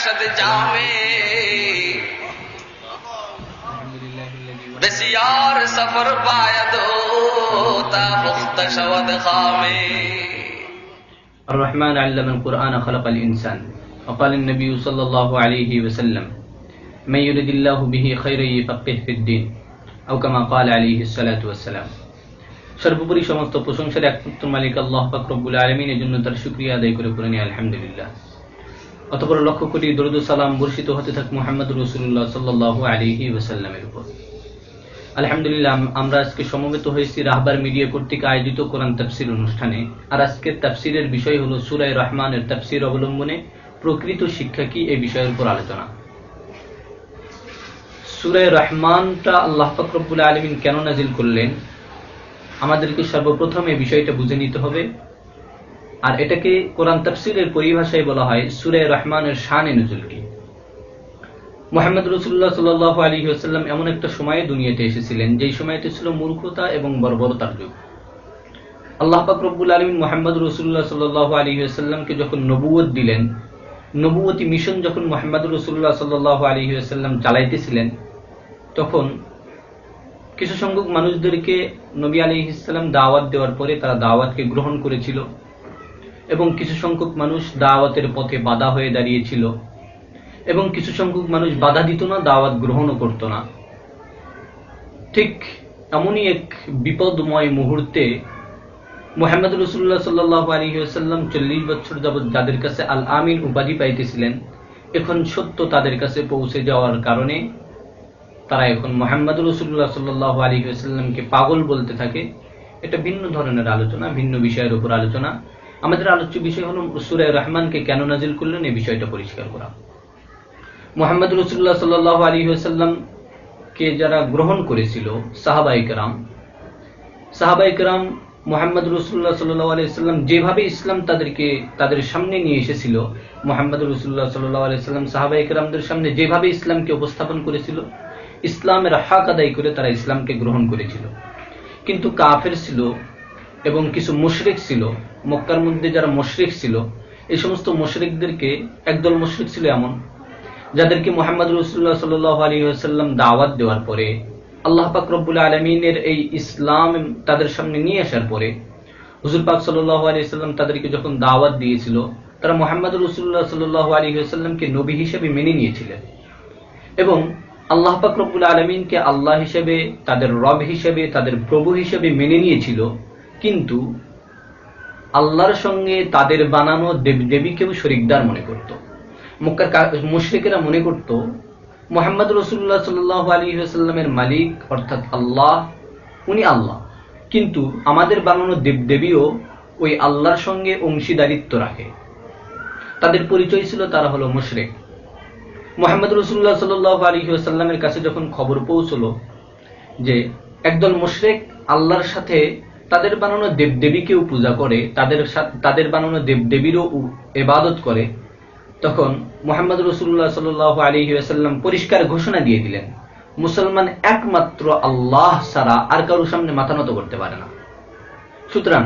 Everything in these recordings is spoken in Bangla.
ارشد جامع بسیار سفر باید تا پخت شود خامه. الرحمن علم القرآن خلق الإنسان وقال النبي صلى الله عليه وسلم من يرد الله به خيرا يفقهه في الدين أو كما قال عليه الصلاة والسلام. সর্বোপরি সমস্ত প্রশংসার একমাত্র মালিক আল্লাহ পাক রব্বুল আলামিন, এর জন্য তার শুকরিয়া আদায় করে পড়ি আলহামদুলিল্লাহ। অতঃপর লক্ষ কোটি দরুদ ও সালাম বর্ষিত হতে থাক মুহাম্মদুর রাসূলুল্লাহ সাল্লাল্লাহু আলাইহি ওয়াসাল্লামের উপর। আলহামদুলিল্লাহ, আমরা আজকে সমবেত হয়েছি রাহবার মিডিয়া কর্তৃক আয়োজিত কোরআন তাফসীর অনুষ্ঠানে। আর আজকের তাফসীরের বিষয় হলো সূরা রহমানের তাফসীর অবলম্বনে প্রকৃত শিক্ষা কি, এই বিষয়ের উপর আলোচনা। সূরা রহমানটা আল্লাহ পাক রব্বুল আলামিন কেন নাজিল করলেন, আমাদেরকে সর্বপ্রথম এই বিষয়টা বুঝে নিতে হবে। আর এটাকে কোরআন তাফসীরের পরিভাষায় বলা হয় সূরা রহমানের শানে নুজুল কি। মুহাম্মদ রাসূলুল্লাহ সাল্লাল্লাহু আলাইহি ওয়াসাল্লাম এমন একটা সময়ে দুনিয়াতে এসেছিলেন যেই সময়টি ছিল মূর্খতা এবং বর্বরতার যুগ। আল্লাহ পাক রব্বুল আলামিন মুহাম্মদ রাসূলুল্লাহ সাল্লাল্লাহু আলাইহি ওয়াসাল্লামকে যখন নবুয়ত দিলেন, নবুয়তি মিশন যখন মুহাম্মদ রাসূলুল্লাহ সাল্লাল্লাহু আলাইহি ওয়াসাল্লাম চালাইতেছিলেন, তখন কিছু সংখ্যক মানুষদেরকে নবী আলাইহিস সালাম দাওয়াত দেওয়ার পরে তারা দাওয়াতকে গ্রহণ করেছিল এবং কিছু সংখ্যক মানুষ দাওয়াতের পথে বাধা হয়ে দাঁড়িয়েছিল এবং কিছু সংখ্যক মানুষ বাধা দিত না, দাওয়াত গ্রহণও করত না। ঠিক এমনই এক বিপদময় মুহূর্তে মুহাম্মদ রাসূলুল্লাহ সাল্লাল্লাহু আলাইহি ওয়াসাল্লাম 40 বছর যাবত যাদের কাছে আল আমিন উপাধি পাইতেছিলেন, এখন সত্য তাদের কাছে পৌঁছে যাওয়ার কারণে তারা এখন মুহাম্মদ রাসূলুল্লাহ সাল্লাল্লাহু আলাইহি ওয়াসাল্লামকে পাগল বলতে থাকে। এটা ভিন্ন ধরনের আলোচনা, ভিন্ন বিষয়ের উপর আলোচনা। আমাদের আলোচ্য বিষয় হলো সূরা রহমানকে কেন নাজিল করলেন, এই বিষয়টা পরিষ্কার করা। মুহাম্মদ রাসূলুল্লাহ সাল্লাল্লাহু আলাইহি ওয়াসাল্লামকে যারা গ্রহণ করেছিল সাহাবায়ে কেরাম মুহাম্মদ রাসূলুল্লাহ সাল্লাল্লাহু আলাইহি ওয়াসাল্লাম যেভাবে ইসলাম তাদের সামনে নিয়ে এসেছিল, মুহাম্মদ রাসূলুল্লাহ সাল্লাল্লাহু আলাইহি ওয়াসাল্লাম সাহাবায়ে কেরামদের সামনে যেভাবে ইসলামকে উপস্থাপন করেছিল, ইসলামের হক আদায় করে তারা ইসলামকে গ্রহণ করেছিল। কিন্তু কাফের ছিল এবং কিছু মুশরিক ছিল, মক্কার মধ্যে যারা মুশরিক ছিল, এই সমস্ত মুশরিকদেরকে একদল মুশরিক ছিল এমন যাদেরকে মুহাম্মদ রাসূলুল্লাহ সাল্লাল্লাহু আলাইহি ওয়াসাল্লাম দাওয়াত দেওয়ার পরে, আল্লাহ পাক রব্বুল আলামিনের এই ইসলাম তাদের সামনে নিয়ে আসার পরে হুজুর পাক সাল্লাল্লাহু আলাইহি ওয়াসাল্লাম তাদেরকে যখন দাওয়াত দিয়েছিল, তারা মুহাম্মদ রাসূলুল্লাহ সাল্লাল্লাহু আলাইহি ওয়াসাল্লামকে নবী হিসেবে মেনে নিয়েছিলেন এবং আল্লাহ পাক রব্বুল আলামিনকে আল্লাহ হিসেবে, তাদের রব হিসেবে, তাদের প্রভু হিসেবে মেনে নিয়েছিল। কিন্তু আল্লাহর সঙ্গে তাদের বানানো দেবদেবীকেও শরীকদার মনে করত। মক্কার মুশরিকেরা মনে করত মুহাম্মদ রাসূলুল্লাহ সাল্লাল্লাহু আলাইহি ওয়াসাল্লামের মালিক অর্থাৎ আল্লাহ, উনি আল্লাহ, কিন্তু আমাদের বানানো দেবদেবীও ওই আল্লাহর সঙ্গে অংশীদারিত্ব রাখে। তাদের পরিচয় ছিল তারা হলো মুশরিক। মুহাম্মদ রাসূলুল্লাহ সাল্লাল্লাহু আলাইহি ওয়াসাল্লামের কাছে যখন খবর পৌঁছলো যে একদল মুশরিক আল্লাহর সাথে তাদের বানানো দেবদেবীকেও পূজা করে, তাদের বানানো দেবদেবীরও ইবাদত করে, তখন মুহাম্মদ রাসূলুল্লাহ সাল্লাল্লাহু আলাইহি ওয়াসাল্লাম পরিষ্কার ঘোষণা দিয়ে দিলেন, মুসলমান একমাত্র আল্লাহ ছাড়া আর কারোর সামনে মাথা নত করতে পারে না। সুতরাং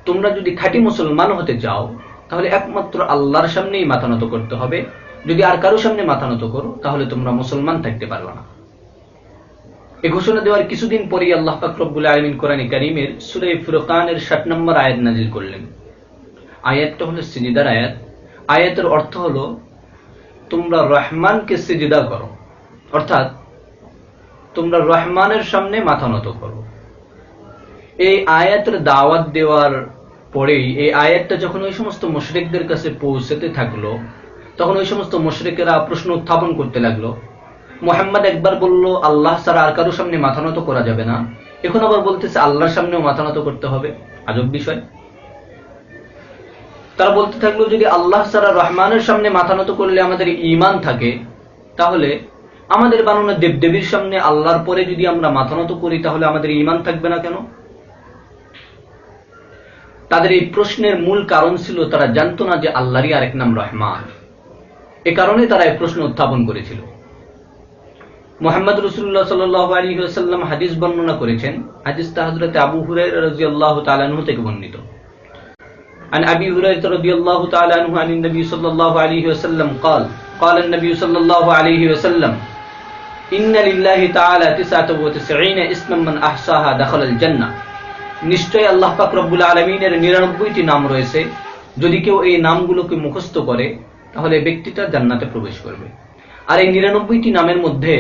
তোমরা যদি খাঁটি মুসলমান হতে চাও তাহলে একমাত্র আল্লাহর সামনেই মাথা নত করতে হবে। যদি আর কারোর সামনে মাথা নত করো তাহলে তোমরা মুসলমান থাকতে পারবে না। এই ঘোষণা দেওয়ার কিছুদিন পরেই আল্লাহ পাক রব্বুল আলামিন কোরআনে কারীমের সূরা ফুরকানের 60 নম্বর আয়াত নাযিল করলেন। আয়াতটা হলো সিজদার আয়াত। আয়াতের অর্থ হলো তোমরা রহমানকে সিজদা করো, অর্থাৎ তোমরা রহমানের সামনে মাথা নত করো। এই আয়াতের দাওয়াত দেওয়ার পরেই এই আয়াতটা যখন ওই সমস্ত মুশরিকদের কাছে পৌঁছতে থাকলো, তখন ওই সমস্ত মুশরিকেরা প্রশ্ন উত্থাপন করতে লাগলো। মুহাম্মদ একবার বলল আল্লাহ ছাড়া আর কারোর সামনে মাথা নত করা যাবে না, এখন আবার বলতেছে আল্লাহর সামনেও মাথা নত করতে হবে। আজব বিষয়। তারা বলতে থাকলো যদি আল্লাহ ছাড়া রহমানের সামনে মাথা নত করলে আমাদের ঈমান থাকে, তাহলে আমাদের বানানো দেবদেবীর সামনে আল্লাহর পরে যদি আমরা মাথা নত করি তাহলে আমাদের ঈমান থাকবে না কেন? তাদের এই প্রশ্নের মূল কারণ ছিল তারা জানতো না যে আল্লাহরই আরেক নাম রহমান। এ কারণে তারা এই প্রশ্ন উত্থাপন করেছিল। মুহাম্মদ রাসূলুল্লাহ সাল্লাল্লাহু আলাইহি ওয়াসাল্লাম হাদিস বর্ণনা করেছেন। হাদিসটা হযরত আবু হুরায়রা রাদিয়াল্লাহু তাআলা আনহু থেকে বর্ণিত। عن أبي هريرة رضي الله تعالى عنه عن النبي صلى الله عليه وسلم قال قال النبي صلى الله عليه وسلم إن لله تعالى 99 اسما من أحصاها دخل الجنة নিশ্চয় আল্লাহ পাক রব্বুল আলামিনের 99টি নাম রয়েছে, যদি কেউ এই নামগুলোকে মুখস্থ করে তাহলে ব্যক্তিটা জান্নাতে প্রবেশ করবে। আর এই 99টি নামের মধ্যে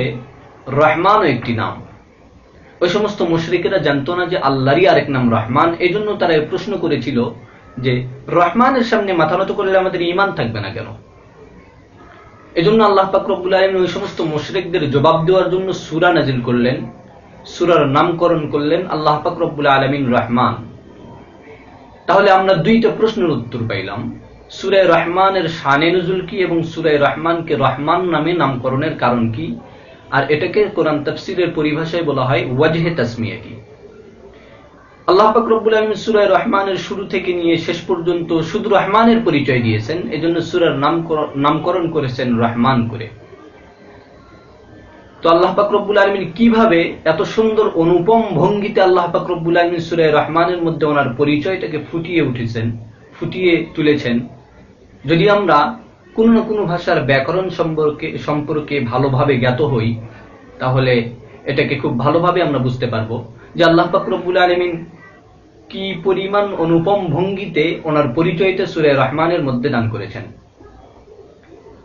রহমানও একটি নাম। ওই সমস্ত মুশরিকেরা জানতো না যে আল্লাহরই আরেক নাম রহমান, এই জন্য তারা প্রশ্ন করেছিল যে রহমানের সামনে মাথা নত করলে আমাদের ঈমান থাকবে না কেন? এজন্য আল্লাহ পাক রব্বুল আলামিন ওই সমস্ত মুশরিকদের জবাব দেওয়ার জন্য সূরা নাজিল করলেন, সূরার নামকরণ করলেন আল্লাহ পাক রব্বুল আলামিন রহমান। তাহলে আমরা দুইটা প্রশ্নের উত্তর পাইলাম, সূরা রহমানের শানে নুজুল কি এবং সূরা রহমানকে রহমান নামে নামকরণের কারণ কি, আর এটাকে কোরআন তাফসীরের পরিভাষায় বলা হয় ওয়াজহে তাসমিয়া কি। আল্লাহ পাক রব্বুল আলামিন সূরা রহমানের শুরু থেকে নিয়ে শেষ পর্যন্ত শুধু রহমানের পরিচয় দিয়েছেন, এজন্য সূরার নামকরণ করেছেন রহমান করে। তো আল্লাহ পাক রব্বুল আলামিন কিভাবে এত সুন্দর অনুপম ভঙ্গিতে আল্লাহ পাক রব্বুল আলামিন সূরা রহমানের মধ্যে ওনার পরিচয়টাকে ফুটিয়ে তুলেছেন। যদি আমরা কোনো না কোনো ভাষার ব্যাকরণ সম্পর্কে ভালোভাবে জ্ঞাত হই, তাহলে এটাকে খুব ভালোভাবে আমরা বুঝতে পারবো যে আল্লাহ পাক রব্বুল আলামিন কি পরিমাণ অনুপম ভঙ্গিতে ওনার পরিচয়টা সূরা রহমানের মধ্যে দান করেছেন।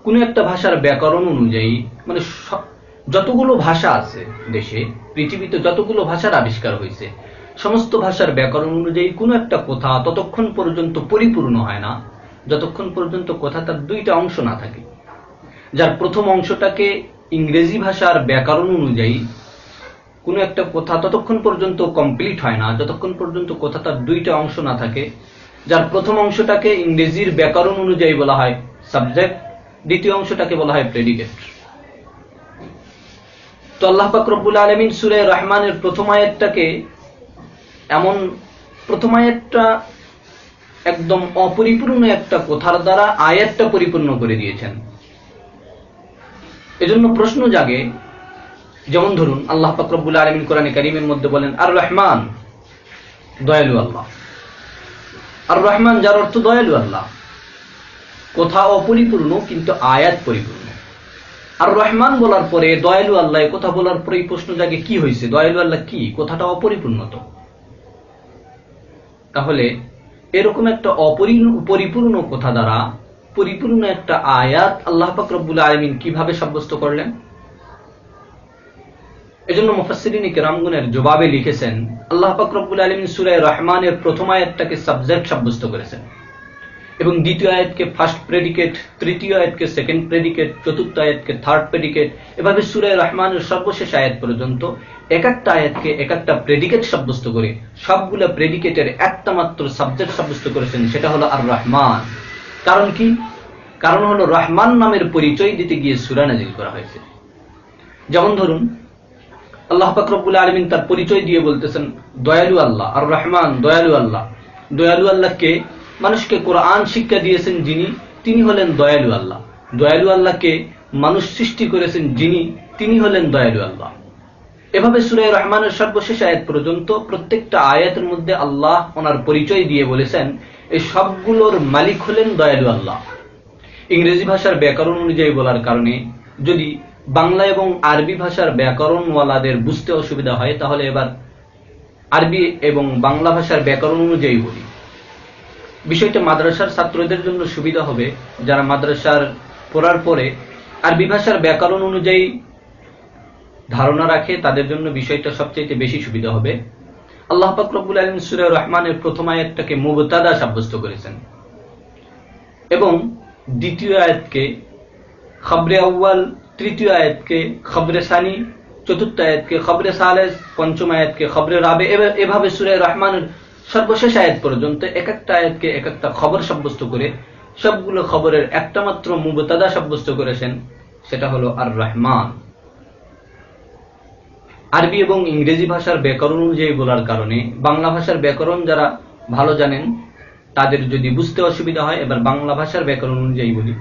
কোন একটা ভাষার ব্যাকরণ অনুযায়ী, মানে যতগুলো ভাষা আছে দেশে, পৃথিবীতে যতগুলো ভাষার আবিষ্কার হয়েছে, সমস্ত ভাষার ব্যাকরণ অনুযায়ী কোনো একটা কথা ততক্ষণ পর্যন্ত পরিপূর্ণ হয় না যতক্ষণ পর্যন্ত কথা তার দুইটা অংশ না থাকে। যার প্রথম অংশটাকে ইংরেজি ভাষার ব্যাকরণ অনুযায়ী কোনো একটা কথা ততক্ষণ পর্যন্ত কমপ্লিট হয় না যতক্ষণ পর্যন্ত কথা তার দুইটা অংশ না থাকে। যার প্রথম অংশটাকে ইংরেজির ব্যাকরণ অনুযায়ী বলা হয় সাবজেক্ট, দ্বিতীয় অংশটাকে বলা হয় প্রেডিকেট। তো আল্লাহ পাক রব্বুল আলামিন সূরা রহমানের প্রথম আয়াতটা একদম অপরিপূর্ণ একটা কথার দ্বারা আয়াতটা পরিপূর্ণ করে দিয়েছেন। এজন্য প্রশ্ন জাগে, যেমন ধরুন আল্লাহ পাক রব্বুল আলামিন কোরআনে কারীমের মধ্যে বলেন আর রহমান, দয়ালু আল্লাহ। আর রহমান যার অর্থ দয়ালু আল্লাহ। কথা অপরিপূর্ণ কিন্তু আয়াত পরিপূর্ণ। আর রহমান বলার পরে দয়ালু আল্লাহ কথা বলার পরে প্রশ্ন জাগে কি হয়েছে, দয়ালু আল্লাহ কি? কথাটা অপরিপূর্ণ। তো তাহলে এরকম একটা পরিপূর্ণ কথা দ্বারা পরিপূর্ণ একটা আয়াত আল্লাহ পাক রব্বুল আলামিন কিভাবে সাব্যস্ত করলেন? এজন্য মুফাসসিরিন কিরামগণের জবাবে লিখেছেন, আল্লাহ পাক রব্বুল আলামিন সূরা রহমানের প্রথম আয়াতটাকে সাবজেক্ট সাব্যস্ত করেছেন এবং দ্বিতীয় আয়াতকে ফার্স্ট প্রেডিকেট, তৃতীয় আয়াতকে সেকেন্ড প্রেডিকেট, চতুর্থ আয়াতকে থার্ড প্রেডিকেট, এভাবে সূরা রহমানের সর্বশেষ আয়াত পর্যন্ত এক একটা আয়াতকে এক একটা প্রেডিকেট সাব্যস্ত করে সবগুলা প্রেডিকেটের একটা মাত্র সাবজেক্ট সাব্যস্ত করেছেন, সেটা হলো আর রহমান। কারণ কি? কারণ হলো রহমান নামের পরিচয় দিতে গিয়ে সূরা নাজিল করা হয়েছে। যেমন ধরুন আল্লাহ পাক রব্বুল আলামিন তার পরিচয় দিয়ে বলতেছেন দয়ালু আল্লাহ, আর রহমান দয়ালু আল্লাহ। দয়ালু আল্লাহকে মানুষকে কোরআন শিক্ষা দিয়েছেন যিনি, তিনি হলেন দয়ালু আল্লাহ। দয়ালু আল্লাহকে মানুষ সৃষ্টি করেছেন যিনি, তিনি হলেন দয়ালু আল্লাহ। এভাবে সূরা রহমানের সর্বশেষ আয়াত পর্যন্ত প্রত্যেকটা আয়াতের মধ্যে আল্লাহ ওনার পরিচয় দিয়ে বলেছেন এই সবগুলোর মালিক হলেন দয়ালু আল্লাহ। ইংরেজি ভাষার ব্যাকরণ অনুযায়ী বলার কারণে যদি বাংলা এবং আরবি ভাষার ব্যাকরণওয়ালাদের বুঝতে অসুবিধা হয়, তাহলে এবার আরবি এবং বাংলা ভাষার ব্যাকরণ অনুযায়ী বলি। বিষয়টা মাদ্রাসার ছাত্রদের জন্য সুবিধা হবে, যারা মাদ্রাসার পড়ার পরে আরবি ভাষার ব্যাকরণ অনুযায়ী ধারণা রাখে, তাদের জন্য বিষয়টা সবচেয়ে বেশি সুবিধা হবে। আল্লাহ পাক রব্বুল আলামিন সূরা রহমানের প্রথম আয়াতটাকে মুবতাদা সাব্যস্ত করেছেন এবং দ্বিতীয় আয়াতকে খবরে আউয়াল, তৃতীয় আয়াতকে খবরে সানি, চতুর্থ আয়াতকে খবরে সালেস, পঞ্চম আয়াতকে খবরে রাবে। এভাবে সূরা রহমানের সর্বশেষ আয়াত পর্যন্ত এক একটা আয়াতকে এক একটা খবর সাব্যস্ত করে সবগুলো খবরের একটা মাত্র মুবতাদা সাব্যস্ত করেছেন, সেটা হলো আর রহমান। আরবি এবং ইংরেজি ভাষার ব্যাকরণ অনুযায়ী বলার কারণে বাংলা ভাষার ব্যাকরণ যারা ভালো জানেন তাদের যদি বুঝতে অসুবিধা হয়, এবার বাংলা ভাষার ব্যাকরণ অনুযায়ী বলি।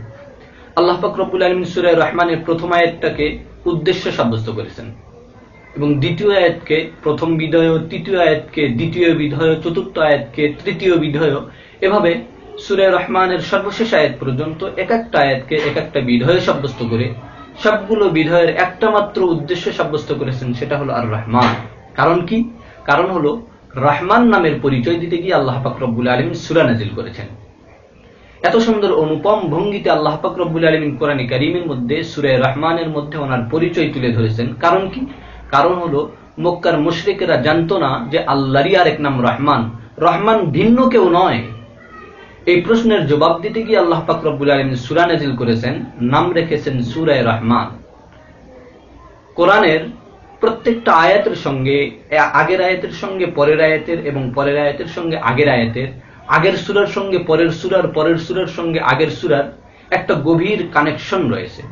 আল্লাহ পাক রব্বুল আলামিন সূরা রহমানের প্রথম আয়াতটাকে উদ্দেশ্য সাব্যস্ত করেছেন এবং দ্বিতীয় আয়াতকে প্রথম বিধেয়, তৃতীয় আয়াতকে দ্বিতীয় বিধেয়, চতুর্থ আয়াতকে তৃতীয় বিধেয়। এভাবে সূরা রহমানের সর্বশেষ আয়াত পর্যন্ত এক একটা আয়াতকে এক একটা বিধেয় সাব্যস্ত করে সবগুলো বিধেয়ের একটা মাত্র উদ্দেশ্য সাব্যস্ত করেছেন, সেটা হলো আর রহমান। কারণ কি? কারণ হলো রহমান নামের পরিচয় দিতে গিয়ে আল্লাহ পাক রব্বুল আলামিন সূরা নাজিল করেছেন। এত সুন্দর অনুপম ভঙ্গিতে আল্লাহ পাক রব্বুল আলামিন কোরআনে কারীমের মধ্যে সূরা রহমানের মধ্যে ওনার পরিচয় তুলে ধরেছেন। কারণ কি? কারণ হলো মক্কার মুশরিকেরা জানতো না যে আল্লাহরই আরেক নাম রহমান, রহমান ভিন্ন কেউ নয়। এই প্রশ্নের জবাব দিতে গিয়ে আল্লাহ পাক রব্বুল আলামিন সূরা নাজিল করেছেন, নাম রেখেছেন সূরা রহমান। কোরআনের প্রত্যেকটা আয়াতের সঙ্গে, আগের আয়াতের সঙ্গে পরের আয়াতের এবং পরের আয়াতের সঙ্গে আগের আয়াতের, আগের সূরার সঙ্গে পরের সূরার, পরের সূরার সঙ্গে আগের সূরার একটা গভীর কানেকশন রয়েছে,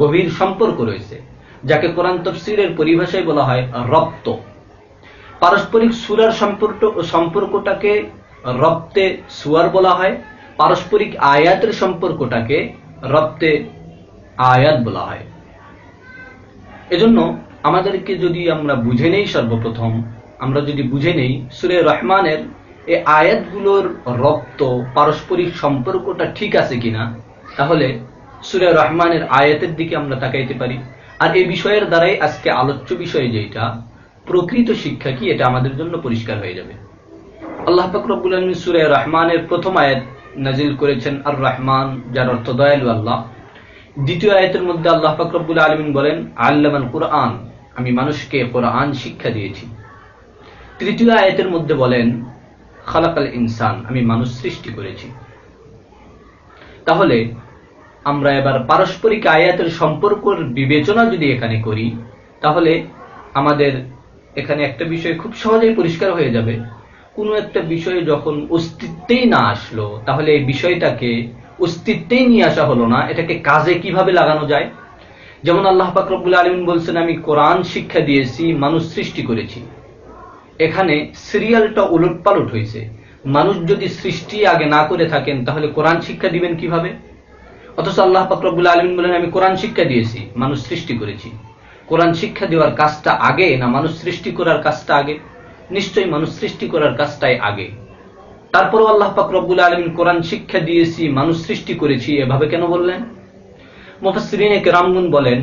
গভীর সম্পর্ক রয়েছে, যাকে কোরআন তাফসীরের পরিভাষায় বলা হয় রপ্ত। পারস্পরিক সূরার সম্পর্কটাকে রপ্তে সুয়ার বলা হয়, পারস্পরিক আয়াতের সম্পর্কটাকে রপ্তে আয়াত বলা হয়। এজন্য আমাদেরকে যদি আমরা বুঝে নেই, সর্বপ্রথম আমরা যদি বুঝে নেই সূরা রহমানের এই আয়াতগুলোর রপ্ত পারস্পরিক সম্পর্কটা ঠিক আছে কিনা, তাহলে সূরা রহমানের আয়াতের দিকে আমরা তাকাইতে পারি। আর এই বিষয়ের দ্বারাই আজকে আলোচ্য বিষয় যেটা প্রকৃত শিক্ষা কি, এটা আমাদের জন্য পরিষ্কার হয়ে যাবে। আল্লাহ পাক রব্বুল আলামিন সূরা রহমানের প্রথম আয়াত নাজিল করেছেন আর রহমান, যার অর্থ দয়ালু আল্লাহ। দ্বিতীয় আয়াতের মধ্যে আল্লাহ পাক রব্বুল আলামিন বলেন আল্লামাল কুরআন, আমি মানুষকে কোরআন শিক্ষা দিয়েছি। তৃতীয় আয়াতের মধ্যে বলেন খালাকাল ইনসান, আমি মানুষ সৃষ্টি করেছি। তাহলে আমরা এবার পারস্পরিক আয়াতের সম্পর্কের বিবেচনা যদি এখানে করি, তাহলে আমাদের এখানে একটা বিষয় খুব সহজেই পরিষ্কার হয়ে যাবে। কোনো একটা বিষয় যখন অস্তিত্বেই না আসলো, তাহলে এই বিষয়টাকে অস্তিত্বেই নিয়ে আসা হলো না, এটাকে কাজে কিভাবে লাগানো যায়। যেমন আল্লাহ পাক রব্বুল আলামিন বলছেন আমি কোরআন শিক্ষা দিয়েছি, মানুষ সৃষ্টি করেছি। এখানে সিরিয়ালটা উলটপালট হয়েছে। মানুষ যদি সৃষ্টি আগে না করে থাকেন, তাহলে কোরআন শিক্ষা দিবেন কিভাবে? অথচ আল্লাহ পাক রব্বুল আলামিন বলেন আমি কোরআন শিক্ষা দিয়েছি, মানুষ সৃষ্টি করেছি। কোরআন শিক্ষা দেওয়ার কাজটা আগে না মানুষ সৃষ্টি করার কাজটা আগে? নিশ্চয়ই মানুষ সৃষ্টি করার কাজটাই আগে। তারপরও আল্লাহ পাক রব্বুল আলামিন কোরআন শিক্ষা দিয়েছি, মানুষ সৃষ্টি করেছি এভাবে কেন বললেন? মুফাসসিরিনে কেরামগণ বলেন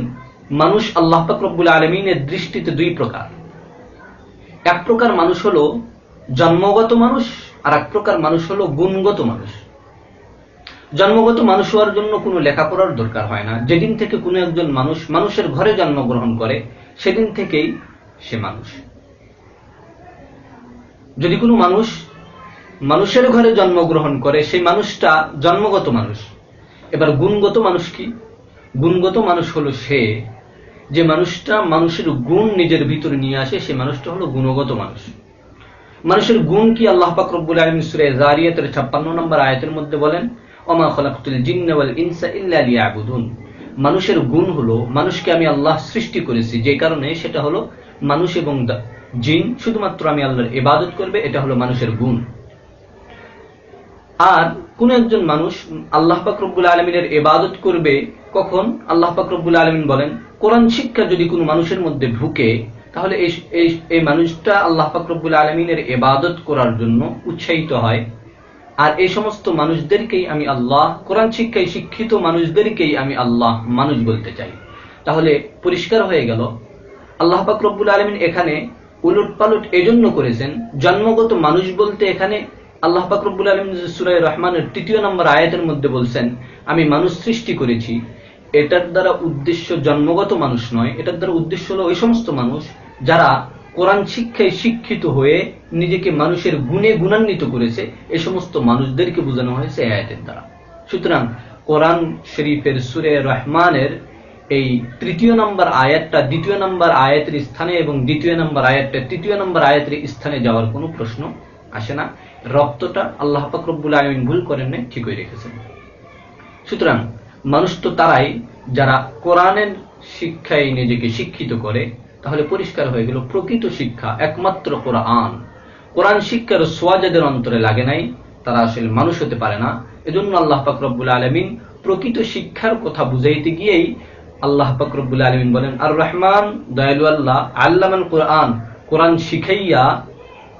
মানুষ আল্লাহ পাক রব্বুল আলামিনের দৃষ্টিতে দুই প্রকার। এক প্রকার মানুষ হলো জন্মগত মানুষ, আর এক প্রকার মানুষ হলো গুণগত মানুষ। জন্মগত মানুষ হওয়ার জন্য কোনো লেখাপড়ার দরকার হয় না। যেদিন থেকে কোনো একজন মানুষ মানুষের ঘরে জন্মগ্রহণ করে, সেদিন থেকেই সে মানুষ। যদি কোনো মানুষ মানুষের ঘরে জন্মগ্রহণ করে, সেই মানুষটা জন্মগত মানুষ। এবার গুণগত মানুষ কি? গুণগত মানুষ হলো সে যে মানুষটা মানুষের গুণ নিজের ভিতরে নিয়ে আসে, সে মানুষটা হলো গুণগত মানুষ। মানুষের গুণ কি? আল্লাহ পাক রব্বুল আলামিন সূরা যারিয়াতের 56 নম্বর আয়াতের মধ্যে বলেন ওমা খালাকতুল জিন্না ওয়াল ইনসা ইল্লা লিয়াবুদুন। মানুষের গুণ হলো মানুষকে আমি আল্লাহ সৃষ্টি করেছি, যে কারণে সেটা হলো মানুষ এবং জিন শুধুমাত্র আমি আল্লাহর ইবাদত করবে, এটা হলো মানুষের গুণ। আর কোন একজন মানুষ আল্লাহ পাক রব্বুল আলামিনের ইবাদত করবে কখন? আল্লাহ পাক রব্বুল আলামিন বলেন কোরআন শিক্ষা যদি কোনো মানুষের মধ্যে ঢুকে, তাহলে এই মানুষটা আল্লাহ পাক রব্বুল আলামিনের ইবাদত করার জন্য উৎসাহিত হয়। আর এই সমস্ত মানুষদেরকেই আমি আল্লাহ, কোরআন শিক্ষায় শিক্ষিত মানুষদেরকেই আমি আল্লাহ মানুষ বলতে চাই। তাহলে পরিষ্কার হয়ে গেল আল্লাহ পাক রব্বুল আলামিন এখানে উলটপালট এজন্য করেছেন। জন্মগত মানুষ বলতে এখানে আল্লাহ পাক রব্বুল আলামিন সূরা রহমানের 3 নম্বর আয়াতের মধ্যে বলছেন আমি মানুষ সৃষ্টি করেছি, এটার দ্বারা উদ্দেশ্য জন্মগত মানুষ নয়। এটার দ্বারা উদ্দেশ্য হলো ওই সমস্ত মানুষ যারা কোরআন শিক্ষায় শিক্ষিত হয়ে নিজেকে মানুষের গুণে গুণান্বিত করেছে, এই সমস্ত মানুষদেরকে বোঝানো হয়েছে এই আয়াতের দ্বারা। সুতরাং কোরআন শরীফের সূরা রহমানের এই 3 নম্বর আয়াতটা 2 নম্বর আয়াতের স্থানে এবং 2 নম্বর আয়াতটা 3 নম্বর আয়াতের স্থানে যাওয়ার কোনো প্রশ্ন আসে না। রপ্তটা আল্লাহ পাক রব্বুল আলামিন ভুল করেন নাই, ঠিকই রেখেছেন। সুতরাং মানুষ তো তারাই যারা কোরআনের শিক্ষায় নিজেকে শিক্ষিত করে। তাহলে পরিষ্কার হয়ে গেল প্রকৃত শিক্ষা একমাত্র কোরআন। কোরআন শিক্ষার ছোঁয়া যাদের অন্তরে লাগে নাই, তারা আসলে মানুষ হতে পারে না। এজন্য আল্লাহ পাক রব্বুল আলামিন প্রকৃত শিক্ষার কথা বুঝাইতে গিয়েই আল্লাহ পাক রব্বুল আলামিন বলেন আর রহমান, দয়ালু আল্লাহ, আল্লামান কোরআন, কোরআন শিখাইয়া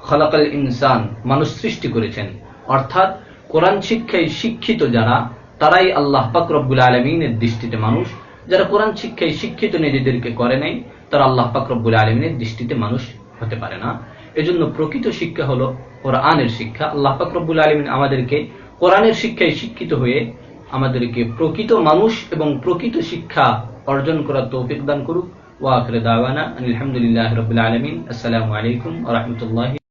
খালাকাল ইনসান, মানুষ সৃষ্টি করেছেন। অর্থাৎ কোরআন শিক্ষায় শিক্ষিত যারা, তারাই আল্লাহ পাক রব্বুল আলামিনের দৃষ্টিতে মানুষ। যারা কোরআন শিক্ষায় শিক্ষিত নিজেদেরকে করে নাই, তারা আল্লাহ পাক রব্বুল আলামিনের দৃষ্টিতে মানুষ হতে পারে না। এজন্য প্রকৃত শিক্ষা হলো কোরআনের শিক্ষা। আল্লাহ পাক রব্বুল আলামিন আমাদেরকে কোরআনের শিক্ষায় শিক্ষিত হয়ে আমাদেরকে প্রকৃত মানুষ এবং প্রকৃত শিক্ষা অর্জন করার তৌফিক দান করুক। ওয়া আখিরু দাওয়ানা আলহামদুলিল্লাহি রাব্বিল আলামিন। আসসালামু আলাইকুম ওয়া রাহমাতুল্লাহি।